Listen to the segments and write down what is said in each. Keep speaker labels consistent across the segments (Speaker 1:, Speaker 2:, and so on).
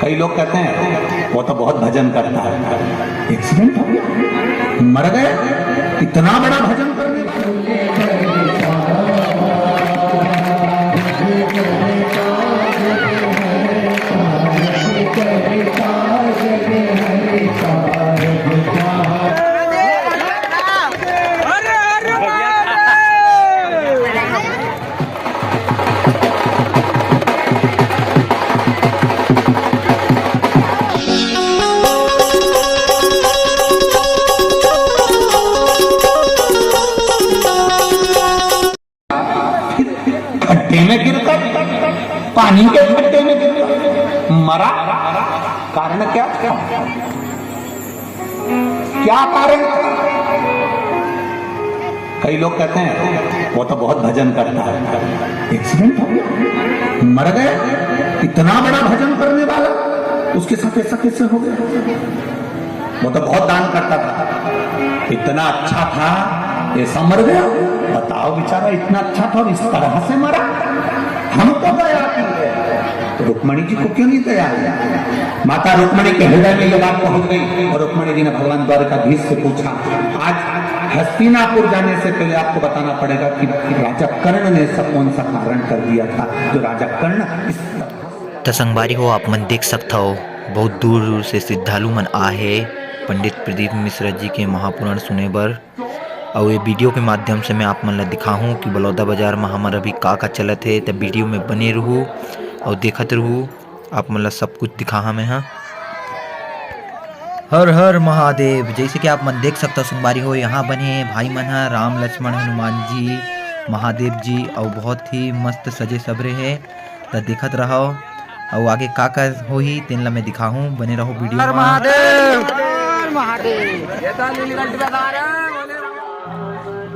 Speaker 1: कई लोग कहते हैं वो तो बहुत भजन करता है, एक्सीडेंट हो गया, मर गया, इतना बड़ा भजन करने में गिरकर, पानी के खड्डे में गिरकर मरा। कारण क्या क्या कारण? कई लोग कहते हैं वो तो बहुत भजन करता है, एक्सीडेंट हो गया, मर गया, इतना बड़ा भजन करने वाला, उसके साथ ऐसा कैसे हो गया? वो तो बहुत दान करता था, इतना अच्छा था, ऐसा मर गया। बताओ बेचारा इतना अच्छा था और इस तरह से मरा। हमको दया की है तो रुक्मणी जी को क्यों नहीं दया है? माता रुक्मणी के हृदय में ये बात पहुंच गई और रुक्मणी जी ने भगवान द्वारकाधीश से पूछा। आज हस्तिनापुर जाने से पहले आपको बताना पड़ेगा कि राजा कर्ण ने सब कौन सा कारण कर दिया था जो राजा कर्ण
Speaker 2: तो संगवारी हो आप मन देख सकता हो बहुत दूर दूर से श्रद्धालु मन आए पंडित प्रदीप मिश्रा जी के महापुराण सुने बर। और ये वीडियो के माध्यम से मैं आप मन ला दिखाऊँ कि बलौदा बाजार में हमारा अभी का चलत है। तो वीडियो में बने रहूँ और देखत रहूँ, आप मन ला सब कुछ दिखा मैं। हाँ, हर हर महादेव। जैसे कि आप मन देख सकते हो संगवारी हो, यहाँ बने भाई मन है राम लक्ष्मण हनुमान जी महादेव जी और बहुत ही मस्त सजे सबरे है। तो देखत रहो और आगे का हो ही तेन ला मैं दिखाऊँ, बने रहो वीडियो में।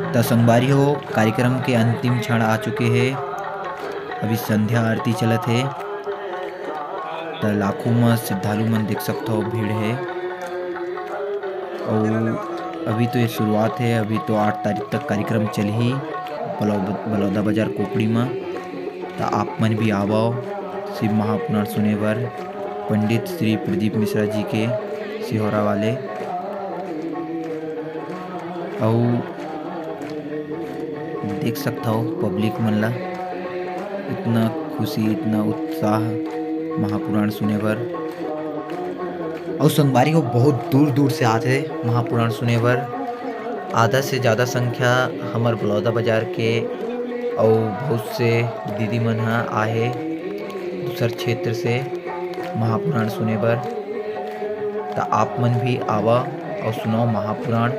Speaker 2: तो संगवारी हो कार्यक्रम के अंतिम क्षण आ चुके हैं, अभी संध्या आरती चलत है। तो लाखों में श्रद्धालु मन देख सकते हो भीड़ है और अभी तो ये शुरुआत है, अभी तो 8 तारीख तक कार्यक्रम चल ही बलौदा बाजार कोपड़ी में। तो आप मन भी आवो शिव महापुराण सुने बर पंडित श्री प्रदीप मिश्रा जी के सिहोरा वाले। और देख सकता हो पब्लिक मन ला इतना खुशी इतना उत्साह महापुराण सुने बर। और संगवारी को बहुत दूर दूर से आते महापुराण सुने बर। आधा से ज़्यादा संख्या हमार बलौदा बाजार के और बहुत से दीदी मन आए दूसर क्षेत्र से महापुराण सुने बर। तो आप मन भी आवा और सुनाओ महापुराण।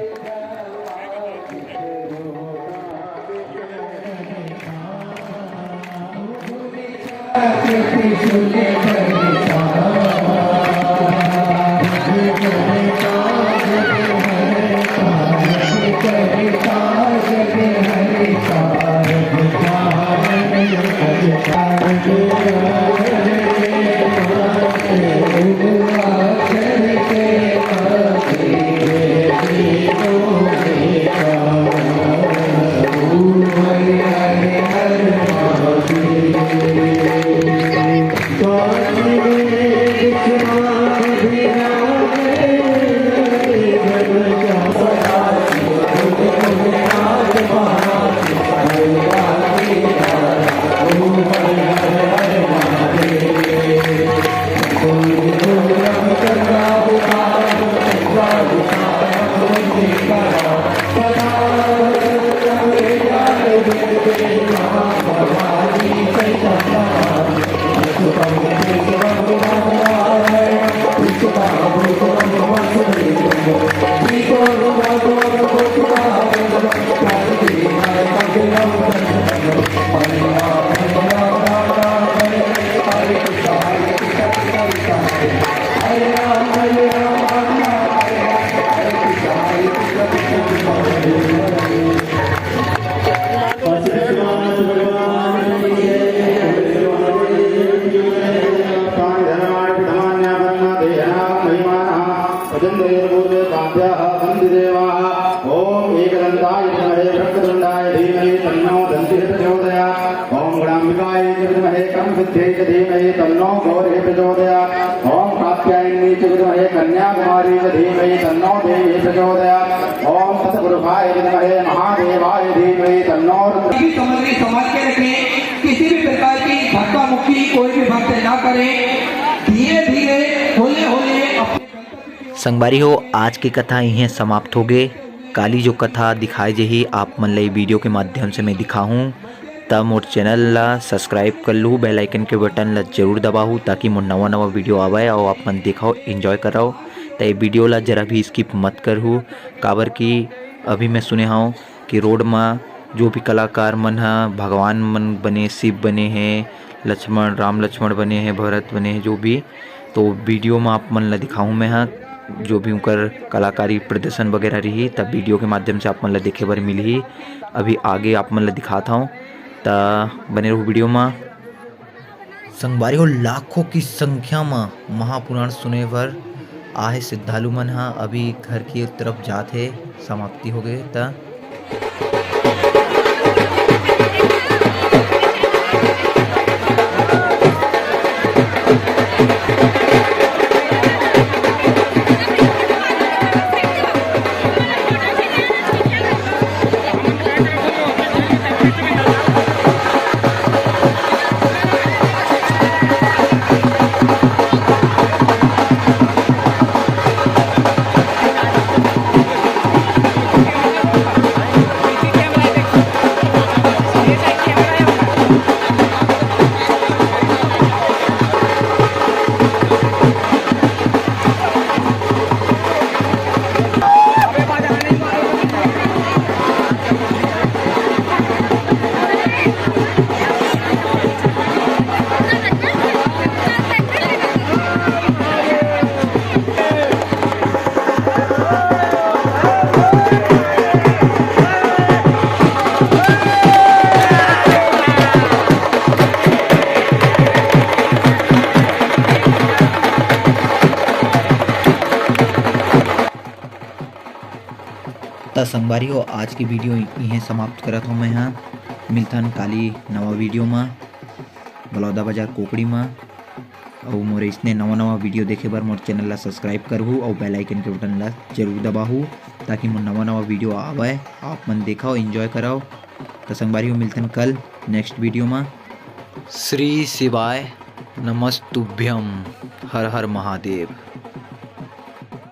Speaker 3: ओम गणाम्बिकाय विद्महे कर्मसिद्धिये धीमहि तन्नो गौरी प्रचोदयात्। ओम कन्याकुमारी च धीमहि तन्नो देवी प्रचोदयात्। ओम तत्पुरुषाय विद्महे महादेवाय धीमहि तन्नो रुद्र।
Speaker 4: की सामग्री संभाल के रखें, किसी भी प्रकार की धक्का मुक्की कोई भी भक्त ना करे। धीरे धीरे होले होले अपने
Speaker 2: संगवारी हो, आज की कथा यहीं समाप्त हो गए। काली जो कथा दिखाई जही आप मन ला वीडियो के माध्यम से मैं दिखाऊं, तब मोर चैनल ला सब्सक्राइब कर लूँ, बेल आइकन के बटन ला जरूर दबाऊँ ताकि मोर नवा नवा वीडियो आवे और आप मन दिखाओ एंजॉय कराओ। तो ये वीडियो ला जरा भी स्किप मत करूँ, काबर कि अभी मैं सुने हूँ कि रोड में जो भी कलाकार मन हा भगवान मन बने, शिव बने हैं, लक्ष्मण राम लक्ष्मण बने हैं, भरत बने हैं, जो भी तो वीडियो में आप मन ला दिखाऊँ मैं हाँ जो भी उनकर कलाकारी प्रदर्शन वगैरह रही, तब वीडियो के माध्यम से आप मन ला देखे बर मिलही। अभी आगे आप मन ला दिखाता हूँ, तो बने रहो वीडियो में। संगवारी हो, लाखों की संख्या में महापुराण सुने बर आहे श्रद्धालु मन हा अभी घर की तरफ जाते, समाप्ति हो गए त संगवारी हो, आज की वीडियो यहीं समाप्त करत हूँ मैं यहाँ। मिलथन काली नवा वीडियो में बलौदा बाजार कोकड़ी में। और मोर इसने नवा नवा वीडियो देखे बर मोर चैनल ला सब्सक्राइब करहूँ और बेल आइकन के बटन ला जरूर दबाहूँ ताकि मोर नवा नवा वीडियो आवे, आप मन देखाओ एंजॉय कराओ। तो संगवारी हो, मिलथन कल नेक्स्ट वीडियो में। श्री शिवाय नमस्तुभ्यम, हर हर महादेव।